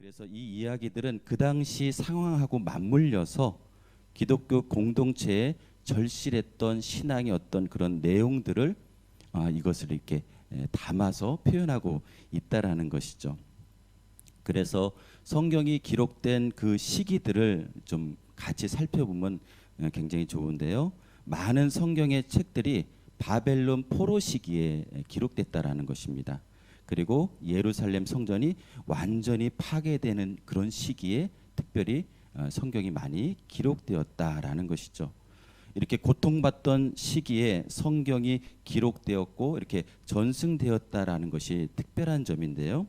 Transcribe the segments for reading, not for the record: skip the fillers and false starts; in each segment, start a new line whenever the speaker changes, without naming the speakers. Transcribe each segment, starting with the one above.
그래서 이 이야기들은 그 당시 상황하고 맞물려서 기독교 공동체에 절실했던 신앙의 어떤 그런 내용들을 이것을 이렇게 담아서 표현하고 있다라는 것이죠. 그래서 성경이 기록된 그 시기들을 좀 같이 살펴보면 굉장히 좋은데요. 많은 성경의 책들이 바벨론 포로 시기에 기록됐다라는 것입니다. 그리고 예루살렘 성전이 완전히 파괴되는 그런 시기에 특별히 성경이 많이 기록되었다라는 것이죠. 이렇게 고통받던 시기에 성경이 기록되었고 이렇게 전승되었다라는 것이 특별한 점인데요.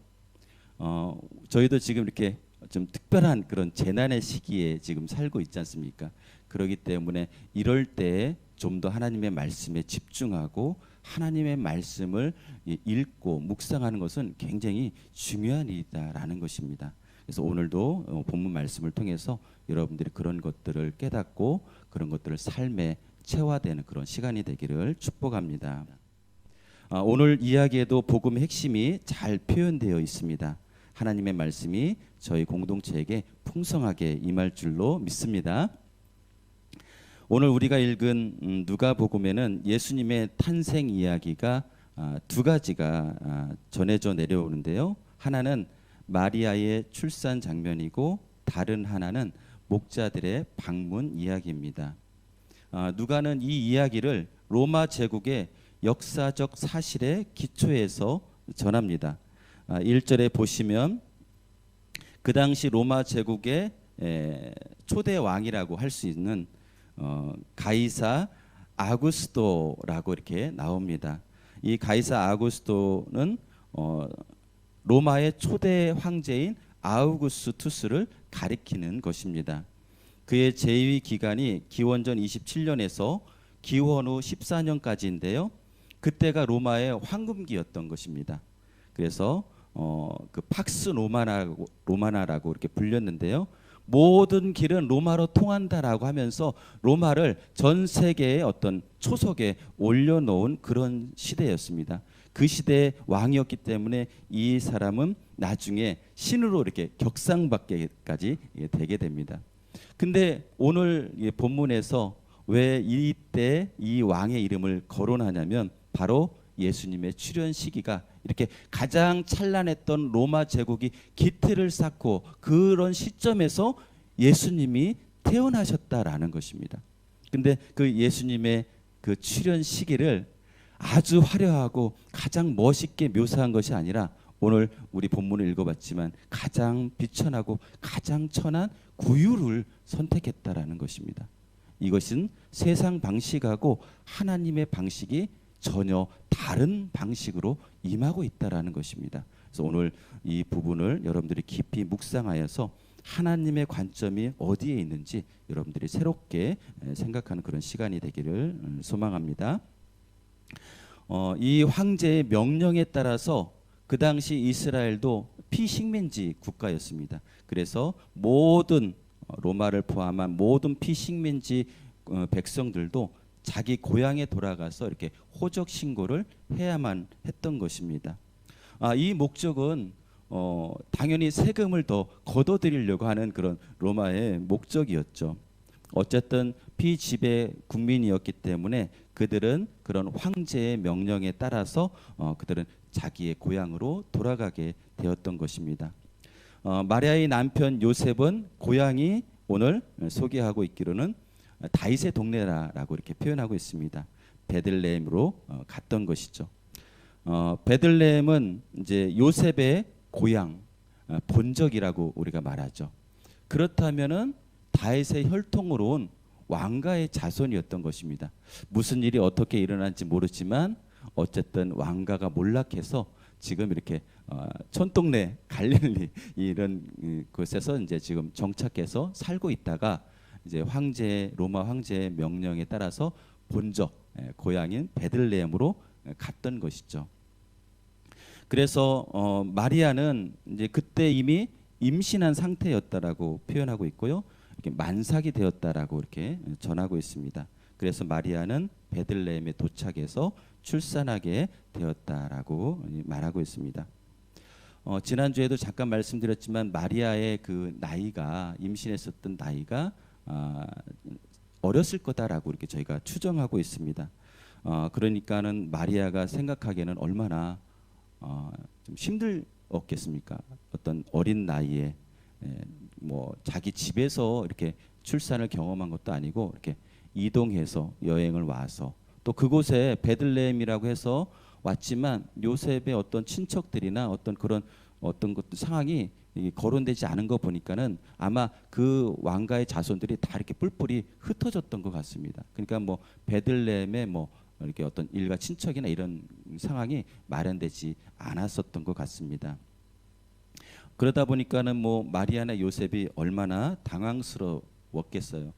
저희도 지금 이렇게 좀 특별한 그런 재난의 시기에 지금 살고 있지 않습니까? 그렇기 때문에 이럴 때 좀 더 하나님의 말씀에 집중하고 하나님의 말씀을 읽고 묵상하는 것은 굉장히 중요한 일이다라는 것입니다. 그래서 오늘도 본문 말씀을 통해서 여러분들이 그런 것들을 깨닫고 그런 것들을 삶에 체화되는 그런 시간이 되기를 축복합니다. 오늘 이야기에도 복음의 핵심이 잘 표현되어 있습니다. 하나님의 말씀이 저희 공동체에게 풍성하게 임할 줄로 믿습니다. 오늘 우리가 읽은 누가복음에는 예수님의 탄생 이야기가 두 가지가 전해져 내려오는데요. 하나는 마리아의 출산 장면이고 다른 하나는 목자들의 방문 이야기입니다. 누가는 이 이야기를 로마 제국의 역사적 사실에 기초해서 전합니다. 1절에 보시면 그 당시 로마 제국의 초대 왕이라고 할 수 있는 가이사 아구스토라고 이렇게 나옵니다. 이 가이사 아구스토는 로마의 초대 황제인 아우구스투스를 가리키는 것입니다. 그의 재위 기간이 기원전 27년에서 기원 후 14년까지인데요. 그때가 로마의 황금기였던 것입니다. 그래서 그 팍스 로마나라고 이렇게 불렸는데요. 모든 길은 로마로 통한다라고 하면서 로마를 전 세계의 어떤 초석에 올려놓은 그런 시대였습니다. 그 시대의 왕이었기 때문에 이 사람은 나중에 신으로 이렇게 격상받게까지 되게 됩니다. 근데 오늘 본문에서 왜 이때 이 왕의 이름을 거론하냐면 바로 예수님의 출현 시기가 이렇게 가장 찬란했던 로마 제국이 기틀을 쌓고 그런 시점에서 예수님이 태어나셨다라는 것입니다. 근데 그 예수님의 그 출현 시기를 아주 화려하고 가장 멋있게 묘사한 것이 아니라 오늘 우리 본문을 읽어봤지만 가장 비천하고 가장 천한 구유를 선택했다라는 것입니다. 이것은 세상 방식하고 하나님의 방식이 전혀 다른 방식으로 임하고 있다라는 것입니다. 그래서 오늘 이 부분을 여러분들이 깊이 묵상하여서 하나님의 관점이 어디에 있는지 여러분들이 새롭게 생각하는 그런 시간이 되기를 소망합니다. 이 황제의 명령에 따라서 그 당시 이스라엘도 피식민지 국가였습니다. 그래서 모든 로마를 포함한 모든 피식민지 백성들도 자기 고향에 돌아가서 이렇게 호적 신고를 해야만 했던 것입니다. 이 목적은 당연히 세금을 더 걷어들이려고 하는 그런 로마의 목적이었죠. 어쨌든 피지배 국민이었기 때문에 그들은 그런 황제의 명령에 따라서 그들은 자기의 고향으로 돌아가게 되었던 것입니다. 마리아의 남편 요셉은 고향이 오늘 소개하고 있기로는 다윗의 동네라고 이렇게 표현하고 있습니다. 베들레헴으로 갔던 것이죠. 베들레헴은 이제 요셉의 고향, 본적이라고 우리가 말하죠. 그렇다면은 다윗의 혈통으로 온 왕가의 자손이었던 것입니다. 무슨 일이 어떻게 일어난지 모르지만 어쨌든 왕가가 몰락해서 지금 이렇게 촌동네 갈릴리 이런 곳에서 이제 지금 정착해서 살고 있다가 이제 로마 황제의 명령에 따라서 본적 고향인 베들레헴으로 갔던 것이죠. 그래서 마리아는 이제 그때 이미 임신한 상태였다라고 표현하고 있고요. 이렇게 만삭이 되었다라고 이렇게 전하고 있습니다. 그래서 마리아는 베들레헴에 도착해서 출산하게 되었다라고 말하고 있습니다. 지난주에도 잠깐 말씀드렸지만 마리아의 그 나이가 임신했었던 나이가 어렸을 거다라고 이렇게 저희가 추정하고 있습니다. 그러니까는 마리아가 생각하기에는 얼마나 좀 힘들었겠습니까? 어떤 어린 나이에 뭐 자기 집에서 이렇게 출산을 경험한 것도 아니고 이렇게 이동해서 여행을 와서 또 그곳에 베들레헴이라고 해서 왔지만 요셉의 어떤 친척들이나 어떤 그런 어떤 것 상황이 거론되지 않은 거 보니까는 아마 그 왕가의 자손들이 다 이렇게 뿔뿔이 흩어졌던 것 같습니다. 그러니까 뭐 베들레헴에 뭐 이렇게 어떤 일가 친척이나 이런 상황이 마련되지 않았었던 것 같습니다. 그러다 보니까는 뭐 마리아나 요셉이 얼마나 당황스러웠겠어요.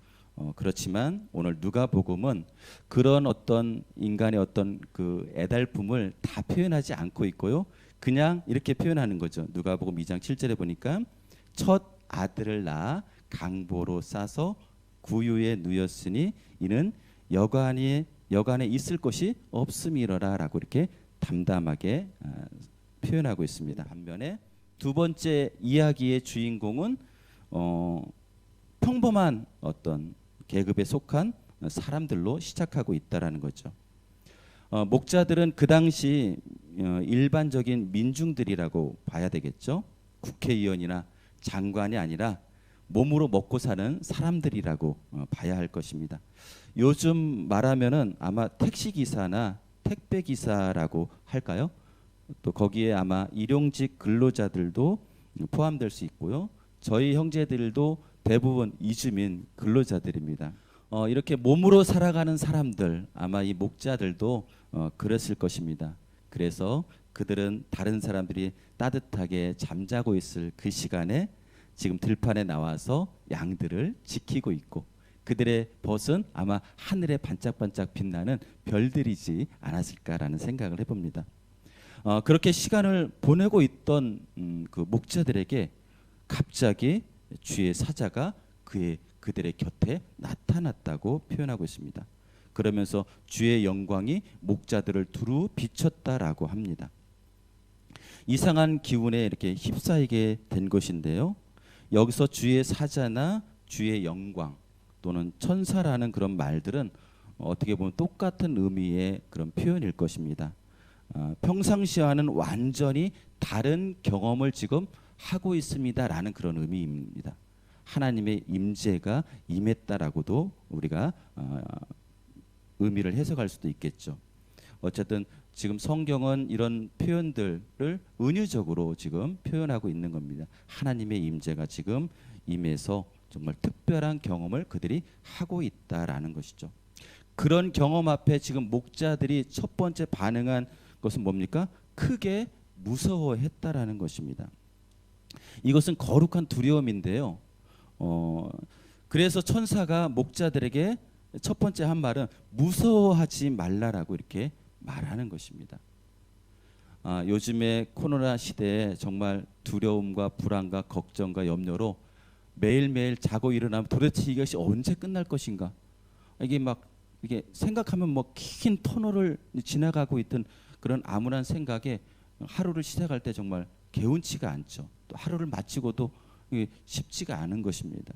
그렇지만 오늘 누가복음은 그런 어떤 인간의 어떤 그 애달픔을 다 표현하지 않고 있고요. 그냥 이렇게 표현하는 거죠. 누가복음 2장 7절에 보니까 첫 아들을 낳아 강보로 싸서 구유에 누였으니 이는 여관에 있을 곳이 없음이러라라고 이렇게 담담하게 표현하고 있습니다. 반면에 두 번째 이야기의 주인공은 평범한 어떤 계급에 속한 사람들로 시작하고 있다라는 거죠. 목자들은 그 당시 일반적인 민중들이라고 봐야 되겠죠. 국회의원이나 장관이 아니라 몸으로 먹고 사는 사람들이라고 봐야 할 것입니다. 요즘 말하면은 아마 택시 기사나 택배 기사라고 할까요? 또 거기에 아마 일용직 근로자들도 포함될 수 있고요. 저희 형제들도 대부분 이주민 근로자들입니다. 이렇게 몸으로 살아가는 사람들 아마 이 목자들도 그랬을 것입니다. 그래서 그들은 다른 사람들이 따뜻하게 잠자고 있을 그 시간에 지금 들판에 나와서 양들을 지키고 있고 그들의 벗은 아마 하늘에 반짝반짝 빛나는 별들이지 않았을까라는 생각을 해봅니다. 그렇게 시간을 보내고 있던 그 목자들에게 갑자기 주의 사자가 그들의 곁에 나타났다고 표현하고 있습니다. 그러면서 주의 영광이 목자들을 두루 비췄다라고 합니다. 이상한 기운에 이렇게 휩싸이게 된 것인데요. 여기서 주의 사자나 주의 영광 또는 천사라는 그런 말들은 어떻게 보면 똑같은 의미의 그런 표현일 것입니다. 평상시와는 완전히 다른 경험을 지금 하고 있습니다라는 그런 의미입니다. 하나님의 임재가 임했다라고도 우리가 의미를 해석할 수도 있겠죠. 어쨌든 지금 성경은 이런 표현들을 은유적으로 지금 표현하고 있는 겁니다. 하나님의 임재가 지금 임해서 정말 특별한 경험을 그들이 하고 있다라는 것이죠. 그런 경험 앞에 지금 목자들이 첫 번째 반응한 것은 뭡니까? 크게 무서워했다라는 것입니다. 이것은 거룩한 두려움인데요. 그래서 천사가 목자들에게 첫 번째 한 말은 무서워하지 말라라고 이렇게 말하는 것입니다. 요즘에 코로나 시대에 정말 두려움과 불안과 걱정과 염려로 매일매일 자고 일어나면 도대체 이것이 언제 끝날 것인가? 이게 생각하면 뭐 긴 터널을 지나가고 있던 그런 암울한 생각에 하루를 시작할 때 정말 개운치가 않죠. 또 하루를 마치고도 쉽지가 않은 것입니다.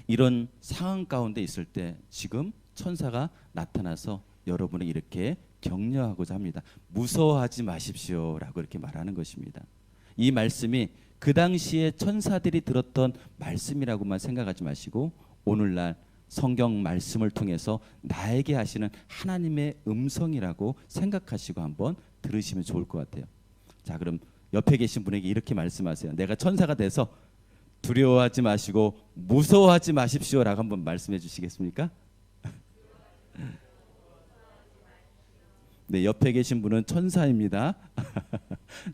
이런 상황 가운데 있을 때 지금 천사가 나타나서 여러분을 이렇게 격려하고자 합니다. 무서워하지 마십시오라고 이렇게 말하는 것입니다. 이 말씀이 그 당시에 천사들이 들었던 말씀이라고만 생각하지 마시고 오늘날 성경 말씀을 통해서 나에게 하시는 하나님의 음성이라고 생각하시고 한번 들으시면 좋을 것 같아요. 자, 그럼 옆에 계신 분에게 이렇게 말씀하세요. 내가 천사가 돼서 두려워하지 마시고 무서워하지 마십시오라고 한번 말씀해 주시겠습니까? 네, 옆에 계신 분은 천사입니다.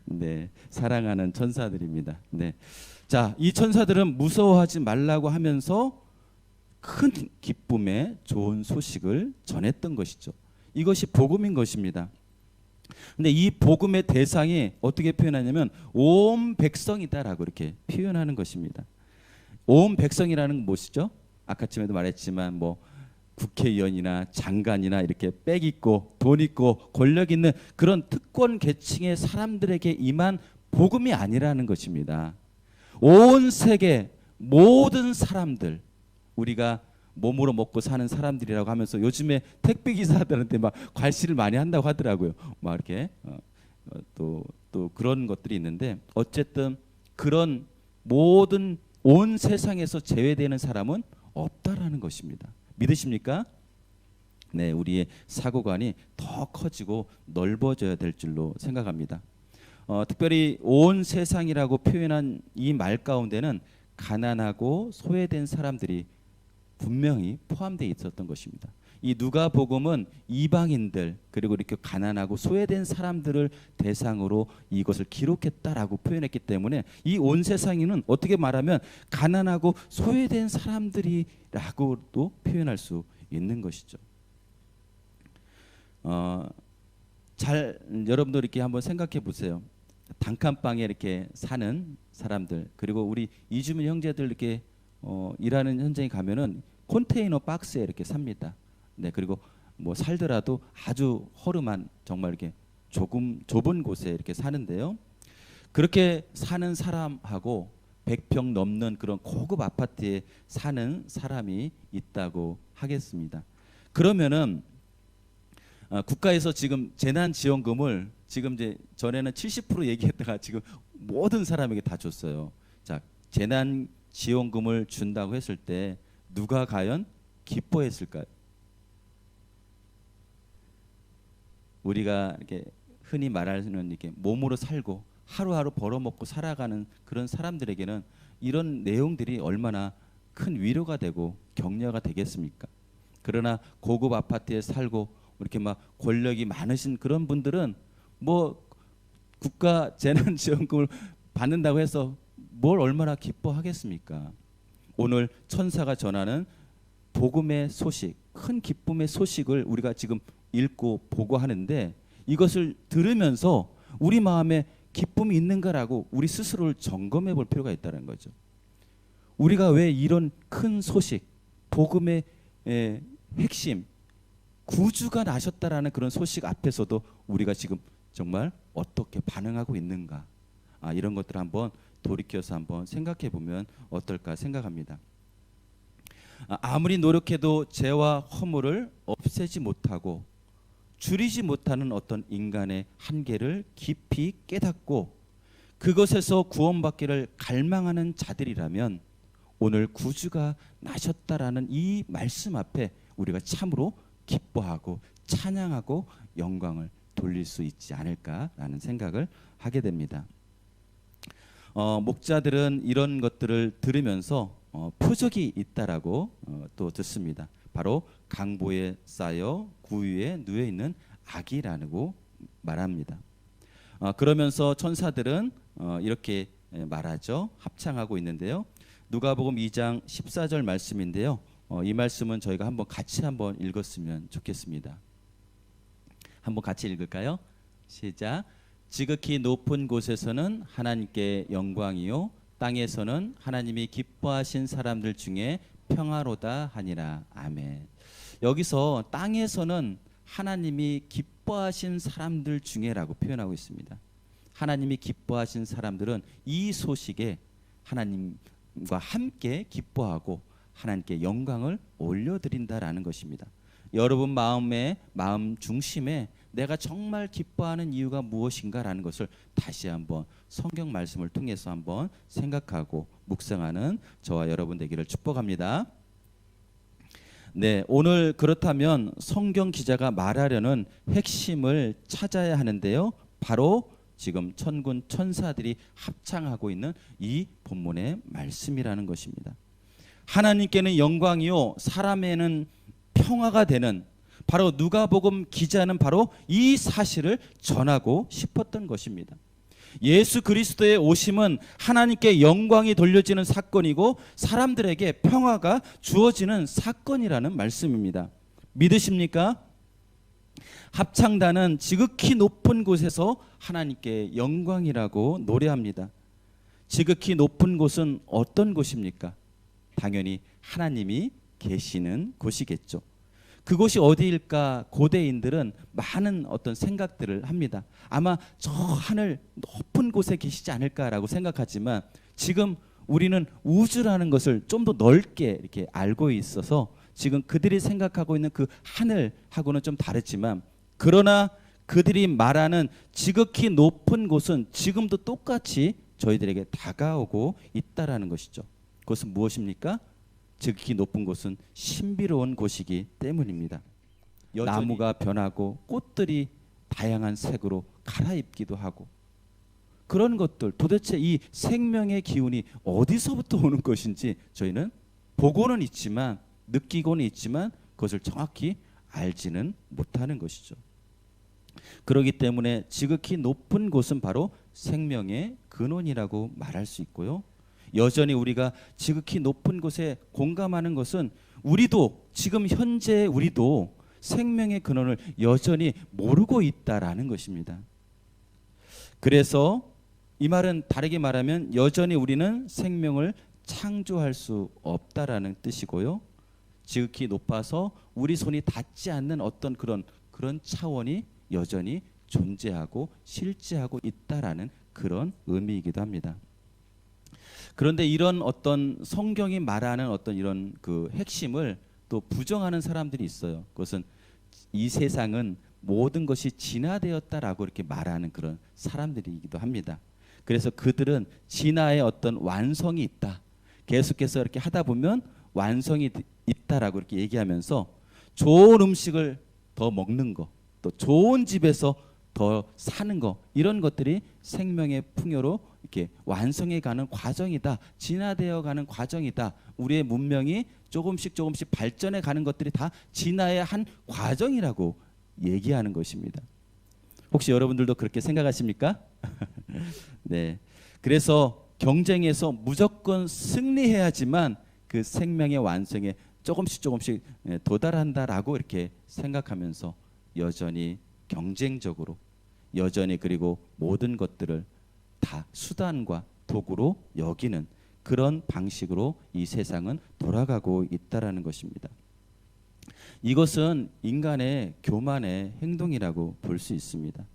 네, 사랑하는 천사들입니다. 네, 자, 이 천사들은 무서워하지 말라고 하면서 큰 기쁨의 좋은 소식을 전했던 것이죠. 이것이 복음인 것입니다. 근데 이 복음의 대상이 어떻게 표현하냐면 온 백성이다라고 이렇게 표현하는 것입니다. 온 백성이라는 건 무엇이죠? 아까 전에도 말했지만 뭐 국회의원이나 장관이나 이렇게 빽 있고 돈 있고 권력 있는 그런 특권 계층의 사람들에게 임한 복음이 아니라는 것입니다. 온 세계 모든 사람들, 우리가 몸으로 먹고 사는 사람들이라고 하면서 요즘에 택배 기사들한테 막 괄시를 많이 한다고 하더라고요. 막 이렇게 또 그런 것들이 있는데, 어쨌든 그런 모든 온 세상에서 제외되는 사람은 없다라는 것입니다. 믿으십니까? 네, 우리의 사고관이 더 커지고 넓어져야 될 줄로 생각합니다. 특별히 온 세상이라고 표현한 이 말 가운데는 가난하고 소외된 사람들이 분명히 포함되어 있었던 것입니다. 이 누가복음은 이방인들, 그리고 이렇게 가난하고 소외된 사람들을 대상으로 이것을 기록했다라고 표현했기 때문에 이 온 세상에는 어떻게 말하면 가난하고 소외된 사람들이라고도 표현할 수 있는 것이죠. 여러분들 이렇게 한번 생각해 보세요. 단칸방에 이렇게 사는 사람들, 그리고 우리 이주민 형제들 이렇게 일하는 현장에 가면은 컨테이너 박스에 이렇게 삽니다. 네, 그리고 뭐 살더라도 아주 허름한, 정말 이렇게 좁은 곳에 이렇게 사는데요. 그렇게 사는 사람하고 100평 넘는 그런 고급 아파트에 사는 사람이 있다고 하겠습니다. 그러면은 국가에서 지금 재난지원금을 지금 이제 전에는 70% 얘기했다가 지금 모든 사람에게 다 줬어요. 자, 재난지원금을 준다고 했을 때 누가 과연 기뻐했을까요? 우리가 이렇게 흔히 말하는 이렇게 몸으로 살고 하루하루 벌어먹고 살아가는 그런 사람들에게는 이런 내용들이 얼마나 큰 위로가 되고 격려가 되겠습니까? 그러나 고급 아파트에 살고 이렇게 막 권력이 많으신 그런 분들은 뭐 국가 재난지원금을 받는다고 해서 뭘 얼마나 기뻐하겠습니까? 오늘 천사가 전하는 복음의 소식, 큰 기쁨의 소식을 우리가 지금 읽고 보고 하는데, 이것을 들으면서 우리 마음에 기쁨이 있는가라고 우리 스스로를 점검해 볼 필요가 있다는 거죠. 우리가 왜 이런 큰 소식, 복음의 핵심, 구주가 나셨다라는 그런 소식 앞에서도 우리가 지금 정말 어떻게 반응하고 있는가, 이런 것들을 한번 돌이켜서 한번 생각해 보면 어떨까 생각합니다. 아무리 노력해도 죄와 허물을 없애지 못하고 줄이지 못하는 어떤 인간의 한계를 깊이 깨닫고 그것에서 구원받기를 갈망하는 자들이라면 오늘 구주가 나셨다라는 이 말씀 앞에 우리가 참으로 기뻐하고 찬양하고 영광을 돌릴 수 있지 않을까라는 생각을 하게 됩니다. 목자들은 이런 것들을 들으면서 표적이 있다라고 또 듣습니다. 바로 강보에 쌓여 구유에 누워 있는 아기라고 말합니다. 그러면서 천사들은 이렇게 말하죠. 합창하고 있는데요. 누가복음 2장 14절 말씀인데요. 이 말씀은 저희가 한번 같이 한번 읽었으면 좋겠습니다. 한번 같이 읽을까요? 시작. 지극히 높은 곳에서는 하나님께 영광이요 땅에서는 하나님이 기뻐하신 사람들 중에 평화로다 하니라. 아멘. 여기서 땅에서는 하나님이 기뻐하신 사람들 중에라고 표현하고 있습니다. 하나님이 기뻐하신 사람들은 이 소식에 하나님과 함께 기뻐하고 하나님께 영광을 올려드린다라는 것입니다. 여러분 마음 중심에 내가 정말 기뻐하는 이유가 무엇인가라는 것을 다시 한번 성경 말씀을 통해서 한번 생각하고 묵상하는 저와 여러분 되기를 축복합니다. 네, 오늘 그렇다면 성경 기자가 말하려는 핵심을 찾아야 하는데요. 바로 지금 천군 천사들이 합창하고 있는 이 본문의 말씀이라는 것입니다. 하나님께는 영광이요 사람에는 평화가 되는, 바로 누가복음 기자는 바로 이 사실을 전하고 싶었던 것입니다. 예수 그리스도의 오심은 하나님께 영광이 돌려지는 사건이고 사람들에게 평화가 주어지는 사건이라는 말씀입니다. 믿으십니까? 합창단은 지극히 높은 곳에서 하나님께 영광이라고 노래합니다. 지극히 높은 곳은 어떤 곳입니까? 당연히 하나님이 계시는 곳이겠죠. 그곳이 어디일까? 고대인들은 많은 어떤 생각들을 합니다. 아마 저 하늘 높은 곳에 계시지 않을까라고 생각하지만 지금 우리는 우주라는 것을 좀 더 넓게 이렇게 알고 있어서 지금 그들이 생각하고 있는 그 하늘하고는 좀 다르지만, 그러나 그들이 말하는 지극히 높은 곳은 지금도 똑같이 저희들에게 다가오고 있다라는 것이죠. 그것은 무엇입니까? 지극히 높은 곳은 신비로운 곳이기 때문입니다. 나무가 변하고 꽃들이 다양한 색으로 갈아입기도 하고, 그런 것들, 도대체 이 생명의 기운이 어디서부터 오는 것인지 저희는 보고는 있지만, 느끼고는 있지만 그것을 정확히 알지는 못하는 것이죠. 그렇기 때문에 지극히 높은 곳은 바로 생명의 근원이라고 말할 수 있고요. 여전히 우리가 지극히 높은 곳에 공감하는 것은, 우리도 지금 현재 우리도 생명의 근원을 여전히 모르고 있다라는 것입니다. 그래서 이 말은 다르게 말하면 여전히 우리는 생명을 창조할 수 없다라는 뜻이고요. 지극히 높아서 우리 손이 닿지 않는 어떤 그런 차원이 여전히 존재하고 실제하고 있다라는 그런 의미이기도 합니다. 그런데 이런 어떤 성경이 말하는 어떤 이런 그 핵심을 또 부정하는 사람들이 있어요. 그것은 이 세상은 모든 것이 진화되었다라고 이렇게 말하는 그런 사람들이기도 합니다. 그래서 그들은 진화의 어떤 완성이 있다, 계속해서 이렇게 하다 보면 완성이 있다라고 이렇게 얘기하면서 좋은 음식을 더 먹는 거, 또 좋은 집에서 더 사는 거, 이런 것들이 생명의 풍요로 이렇게 완성해 가는 과정이다, 진화되어 가는 과정이다, 우리의 문명이 조금씩 발전해 가는 것들이 다 진화의 한 과정이라고 얘기하는 것입니다. 혹시 여러분들도 그렇게 생각하십니까? 네. 그래서 경쟁에서 무조건 승리해야지만 그 생명의 완성에 조금씩 도달한다라고 이렇게 생각하면서 여전히 경쟁적으로, 여전히 그리고 모든 것들을 다 수단과 도구로 여기는 그런 방식으로 이 세상은 돌아가고 있다라는 것입니다. 이것은 인간의 교만의 행동이라고 볼 수 있습니다.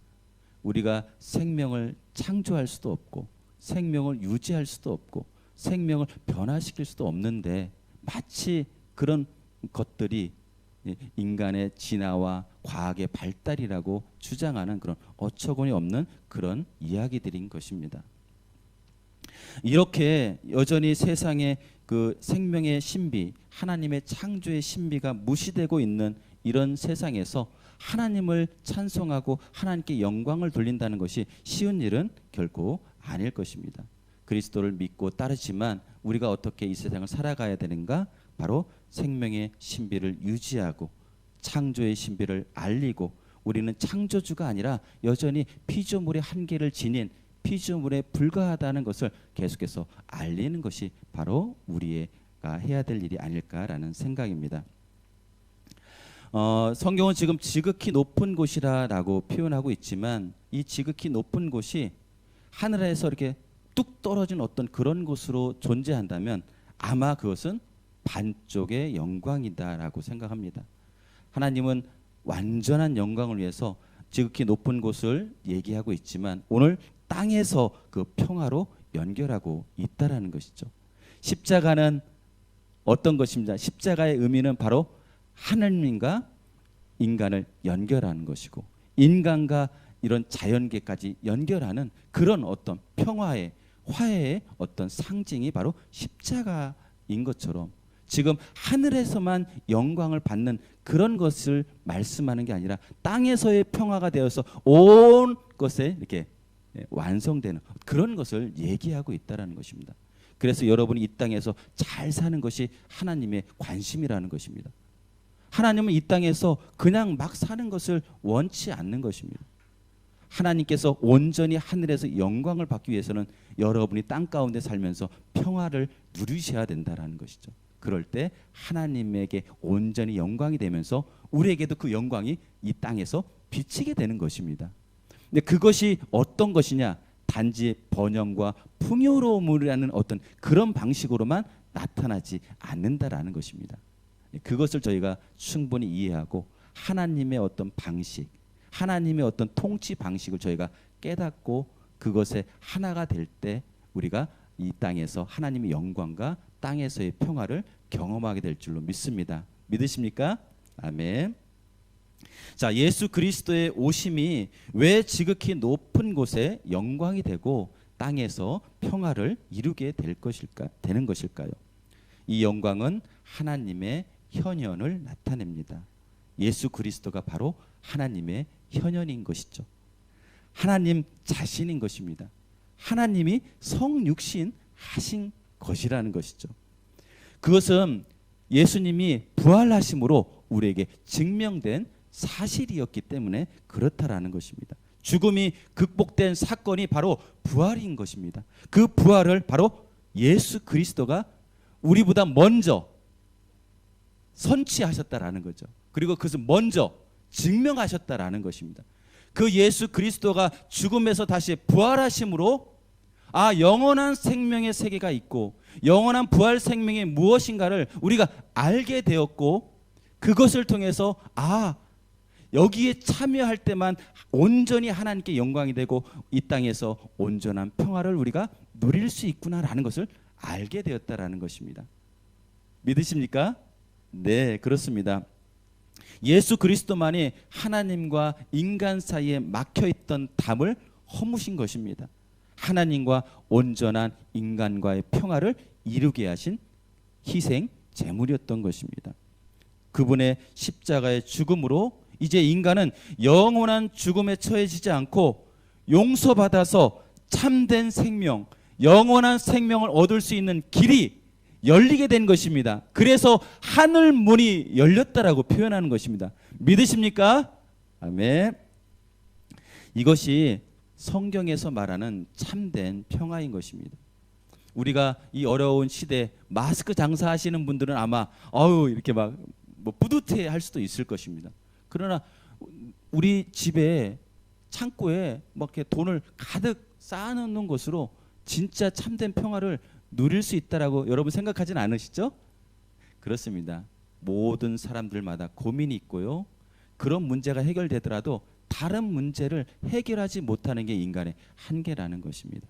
우리가 생명을 창조할 수도 없고 생명을 유지할 수도 없고 생명을 변화시킬 수도 없는데, 마치 그런 것들이 인간의 진화와 과학의 발달이라고 주장하는 그런 어처구니 없는 그런 이야기들인 것입니다. 이렇게 여전히 세상의 그 생명의 신비, 하나님의 창조의 신비가 무시되고 있는 이런 세상에서 하나님을 찬송하고 하나님께 영광을 돌린다는 것이 쉬운 일은 결코 아닐 것입니다. 그리스도를 믿고 따르지만 우리가 어떻게 이 세상을 살아가야 되는가? 바로 생명의 신비를 유지하고 창조의 신비를 알리고, 우리는 창조주가 아니라 여전히 피조물의 한계를 지닌 피조물에 불과하다는 것을 계속해서 알리는 것이 바로 우리가 해야 될 일이 아닐까라는 생각입니다. 성경은 지금 지극히 높은 곳이라고 표현하고 있지만, 이 지극히 높은 곳이 하늘에서 이렇게 뚝 떨어진 어떤 그런 곳으로 존재한다면 아마 그것은 반쪽의 영광이다라고 생각합니다. 하나님은 완전한 영광을 위해서 지극히 높은 곳을 얘기하고 있지만 오늘 땅에서 그 평화로 연결하고 있다라는 것이죠. 십자가는 어떤 것입니다. 십자가의 의미는 바로 하나님과 인간을 연결하는 것이고, 인간과 이런 자연계까지 연결하는 그런 어떤 평화의, 화해의 어떤 상징이 바로 십자가인 것처럼, 지금 하늘에서만 영광을 받는 그런 것을 말씀하는 게 아니라 땅에서의 평화가 되어서 온 것에 이렇게 완성되는 그런 것을 얘기하고 있다라는 것입니다. 그래서 여러분이 이 땅에서 잘 사는 것이 하나님의 관심이라는 것입니다. 하나님은 이 땅에서 그냥 막 사는 것을 원치 않는 것입니다. 하나님께서 온전히 하늘에서 영광을 받기 위해서는 여러분이 땅 가운데 살면서 평화를 누리셔야 된다라는 것이죠. 그럴 때 하나님에게 온전히 영광이 되면서 우리에게도 그 영광이 이 땅에서 비치게 되는 것입니다. 근데 그것이 어떤 것이냐? 단지 번영과 풍요로움이라는 어떤 그런 방식으로만 나타나지 않는다라는 것입니다. 그것을 저희가 충분히 이해하고 하나님의 어떤 방식, 하나님의 어떤 통치 방식을 저희가 깨닫고 그것에 하나가 될 때 우리가 이 땅에서 하나님의 영광과 땅에서의 평화를 경험하게 될 줄로 믿습니다. 믿으십니까? 아멘. 자, 예수 그리스도의 오심이 왜 지극히 높은 곳에 영광이 되고 땅에서 평화를 이루게 되는 것일까요? 이 영광은 하나님의 현현을 나타냅니다. 예수 그리스도가 바로 하나님의 현현인 것이죠. 하나님 자신인 것입니다. 하나님이 성육신 하신 것이라는 것이죠. 그것은 예수님이 부활하심으로 우리에게 증명된 사실이었기 때문에 그렇다라는 것입니다. 죽음이 극복된 사건이 바로 부활인 것입니다. 그 부활을 바로 예수 그리스도가 우리보다 먼저 선취하셨다라는 거죠. 그리고 그것을 먼저 증명하셨다라는 것입니다. 그 예수 그리스도가 죽음에서 다시 부활하심으로 영원한 생명의 세계가 있고 영원한 부활 생명이 무엇인가를 우리가 알게 되었고 그것을 통해서 여기에 참여할 때만 온전히 하나님께 영광이 되고 이 땅에서 온전한 평화를 우리가 누릴 수 있구나라는 것을 알게 되었다라는 것입니다. 믿으십니까? 네, 그렇습니다. 예수 그리스도만이 하나님과 인간 사이에 막혀있던 담을 허무신 것입니다. 하나님과 온전한 인간과의 평화를 이루게 하신 희생 제물이었던 것입니다. 그분의 십자가의 죽음으로 이제 인간은 영원한 죽음에 처해지지 않고 용서받아서 참된 생명, 영원한 생명을 얻을 수 있는 길이 열리게 된 것입니다. 그래서 하늘 문이 열렸다라고 표현하는 것입니다. 믿으십니까? 아멘. 이것이 성경에서 말하는 참된 평화인 것입니다. 우리가 이 어려운 시대 마스크 장사하시는 분들은 아마 이렇게 막 뿌듯해 할 수도 있을 것입니다. 그러나 우리 집에 창고에 막 이렇게 돈을 가득 쌓아놓는 것으로 진짜 참된 평화를 누릴 수 있다라고 여러분 생각하진 않으시죠? 그렇습니다. 모든 사람들마다 고민이 있고요. 그런 문제가 해결되더라도 다른 문제를 해결하지 못하는 게 인간의 한계라는 것입니다.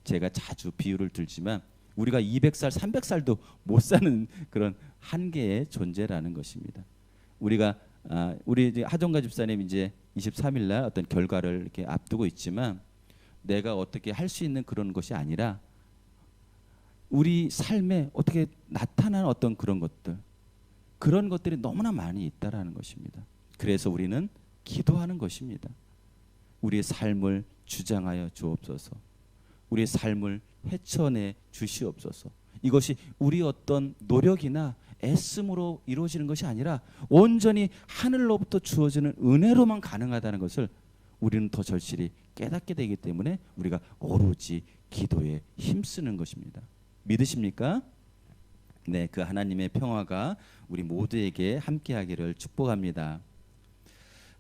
제가 자주 비유를 들지만 우리가 200살, 300살도 못 사는 그런 한계의 존재라는 것입니다. 우리 이제 하정가 집사님 이제 23일 날 어떤 결과를 이렇게 앞두고 있지만 내가 어떻게 할 수 있는 그런 것이 아니라 우리 삶에 어떻게 나타나는 어떤 그런 것들이 너무나 많이 있다라는 것입니다. 그래서 우리는 기도하는 것입니다. 우리의 삶을 주장하여 주옵소서. 우리의 삶을 헤쳐내 주시옵소서. 이것이 우리 어떤 노력이나 애씀으로 이루어지는 것이 아니라 온전히 하늘로부터 주어지는 은혜로만 가능하다는 것을 우리는 더 절실히 깨닫게 되기 때문에 우리가 오로지 기도에 힘쓰는 것입니다. 믿으십니까? 네, 그 하나님의 평화가 우리 모두에게 함께하기를 축복합니다.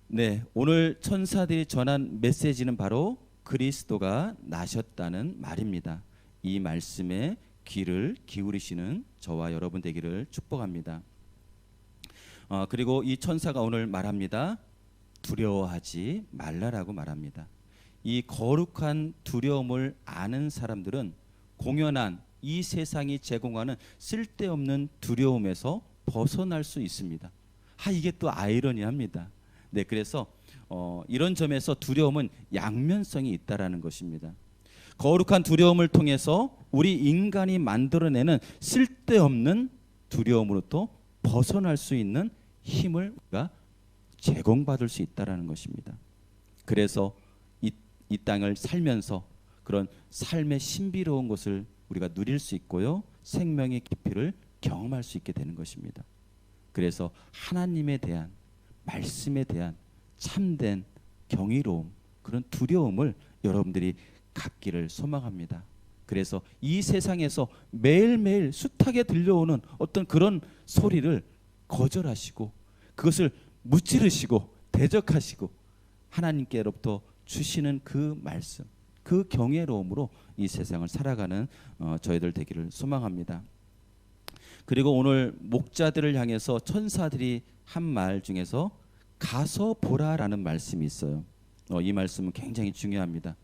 네, 오늘 천사들이 전한 메시지는 바로 그리스도가 나셨다는 말입니다. 이 말씀에 귀를 기울이시는 저와 여러분 되기를 축복합니다. 그리고 이 천사가 오늘 말합니다. 두려워하지 말라라고 말합니다. 이 거룩한 두려움을 아는 사람들은 공연한 이 세상이 제공하는 쓸데없는 두려움에서 벗어날 수 있습니다. 이게 또 아이러니합니다. 네, 그래서 이런 점에서 두려움은 양면성이 있다라는 것입니다. 거룩한 두려움을 통해서 우리 인간이 만들어내는 쓸데없는 두려움으로부터 벗어날 수 있는 힘을 우리가 제공받을 수 있다라는 것입니다. 그래서 이 땅을 살면서 그런 삶의 신비로운 것을 우리가 누릴 수 있고요. 생명의 깊이를 경험할 수 있게 되는 것입니다. 그래서 하나님에 대한 말씀에 대한 참된 경이로움, 그런 두려움을 여러분들이 갖기를 소망합니다. 그래서 이 세상에서 매일매일 숱하게 들려오는 어떤 그런 소리를 거절하시고 그것을 무찌르시고 대적하시고 하나님께로부터 주시는 그 말씀, 그 경외로움으로 이 세상을 살아가는 저희들 되기를 소망합니다. 그리고 오늘 목자들을 향해서 천사들이 한 말 중에서 가서 보라라는 말씀이 있어요. 이 말씀은 굉장히 중요합니다.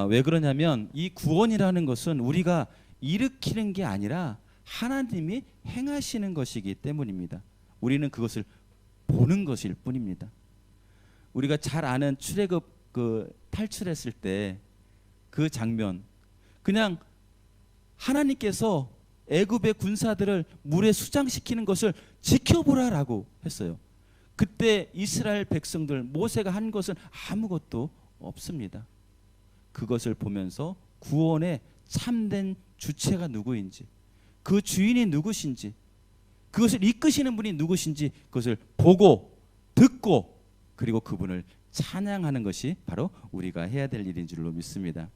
왜 그러냐면 이 구원이라는 것은 우리가 일으키는 게 아니라 하나님이 행하시는 것이기 때문입니다. 우리는 그것을 보는 것일 뿐입니다. 우리가 잘 아는 출애굽 탈출했을 때 그 장면, 그냥 하나님께서 애굽의 군사들을 물에 수장시키는 것을 지켜보라라고 했어요. 그때 이스라엘 백성들, 모세가 한 것은 아무것도 없습니다. 그것을 보면서 구원의 참된 주체가 누구인지, 그 주인이 누구신지, 그것을 이끄시는 분이 누구신지 그것을 보고 듣고 그리고 그분을 찬양하는 것이 바로 우리가 해야 될 일인 줄로 믿습니다.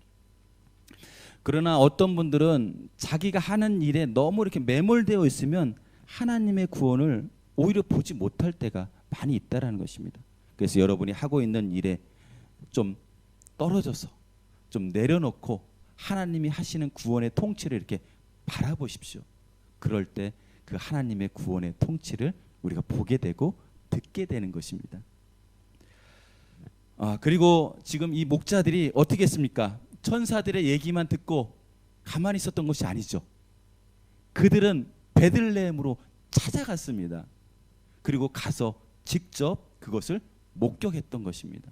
그러나 어떤 분들은 자기가 하는 일에 너무 이렇게 매몰되어 있으면 하나님의 구원을 오히려 보지 못할 때가 많이 있다라는 것입니다. 그래서 여러분이 하고 있는 일에 좀 떨어져서 좀 내려놓고 하나님이 하시는 구원의 통치를 이렇게 바라보십시오. 그럴 때 그 하나님의 구원의 통치를 우리가 보게 되고 듣게 되는 것입니다. 그리고 지금 이 목자들이 어떻게 했습니까? 천사들의 얘기만 듣고 가만히 있었던 것이 아니죠. 그들은 베들레헴으로 찾아갔습니다. 그리고 가서 직접 그것을 목격했던 것입니다.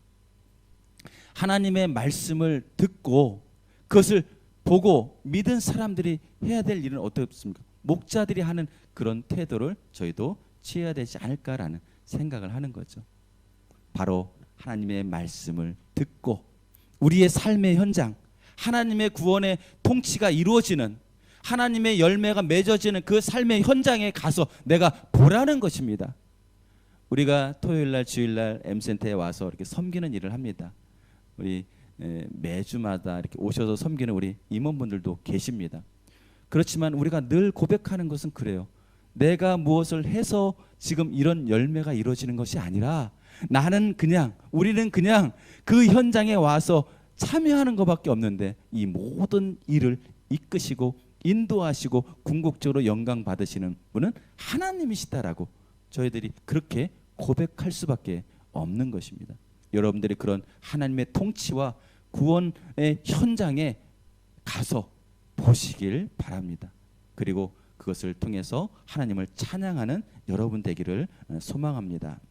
하나님의 말씀을 듣고 그것을 보고 믿은 사람들이 해야 될 일은 어떻습니까? 목자들이 하는 그런 태도를 저희도 취해야 되지 않을까라는 생각을 하는 거죠. 바로 하나님의 말씀을 듣고 우리의 삶의 현장, 하나님의 구원의 통치가 이루어지는, 하나님의 열매가 맺어지는 그 삶의 현장에 가서 내가 보라는 것입니다. 우리가 토요일날 주일날 M센터에 와서 이렇게 섬기는 일을 합니다. 우리 매주마다 이렇게 오셔서 섬기는 우리 임원분들도 계십니다. 그렇지만 우리가 늘 고백하는 것은 그래요. 내가 무엇을 해서 지금 이런 열매가 이루어지는 것이 아니라 우리는 그냥 그 현장에 와서 참여하는 것밖에 없는데 이 모든 일을 이끄시고 인도하시고 궁극적으로 영광 받으시는 분은 하나님이시다라고 저희들이 그렇게 고백할 수밖에 없는 것입니다. 여러분들이 그런 하나님의 통치와 구원의 현장에 가서 보시길 바랍니다. 그리고 그것을 통해서 하나님을 찬양하는 여러분 되기를 소망합니다.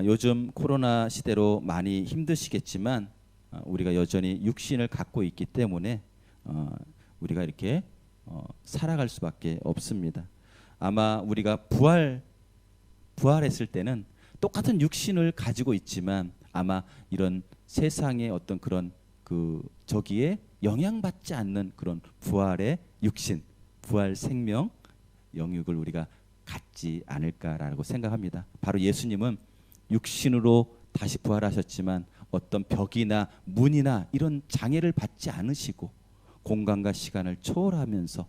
요즘 코로나 시대로 많이 힘드시겠지만 우리가 여전히 육신을 갖고 있기 때문에 우리가 이렇게 살아갈 수밖에 없습니다. 아마 우리가 부활했을 때는 똑같은 육신을 가지고 있지만 아마 이런 세상의 어떤 그런 저기에 영향받지 않는 그런 부활의 육신, 부활 생명, 영육을 우리가 갖지 않을까라고 생각합니다. 바로 예수님은 육신으로 다시 부활하셨지만 어떤 벽이나 문이나 이런 장애를 받지 않으시고 공간과 시간을 초월하면서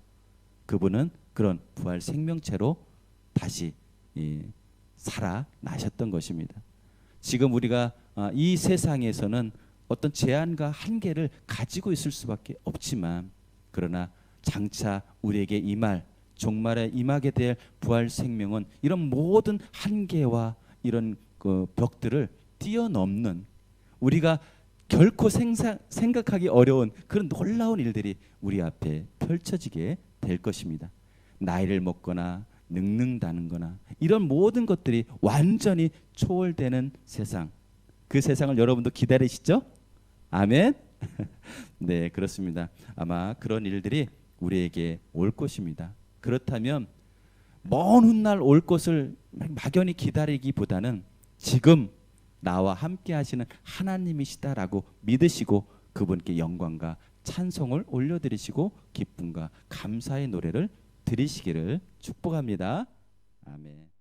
그분은 그런 부활 생명체로 다시 살아나셨던 것입니다. 지금 우리가 이 세상에서는 어떤 제한과 한계를 가지고 있을 수밖에 없지만 그러나 장차 우리에게 종말에 임하게 될 부활 생명은 이런 모든 한계와 이런 벽들을 뛰어넘는 우리가 결코 생각하기 어려운 그런 놀라운 일들이 우리 앞에 펼쳐지게 될 것입니다. 나이를 먹거나 늙는다는 거나 이런 모든 것들이 완전히 초월되는 세상, 그 세상을 여러분도 기다리시죠? 아멘. 네, 그렇습니다. 아마 그런 일들이 우리에게 올 것입니다. 그렇다면 먼 훗날 올 것을 막연히 기다리기보다는 지금 나와 함께 하시는 하나님이시다라고 믿으시고 그분께 영광과 찬송을 올려드리시고 기쁨과 감사의 노래를 드리시기를 축복합니다. 아멘.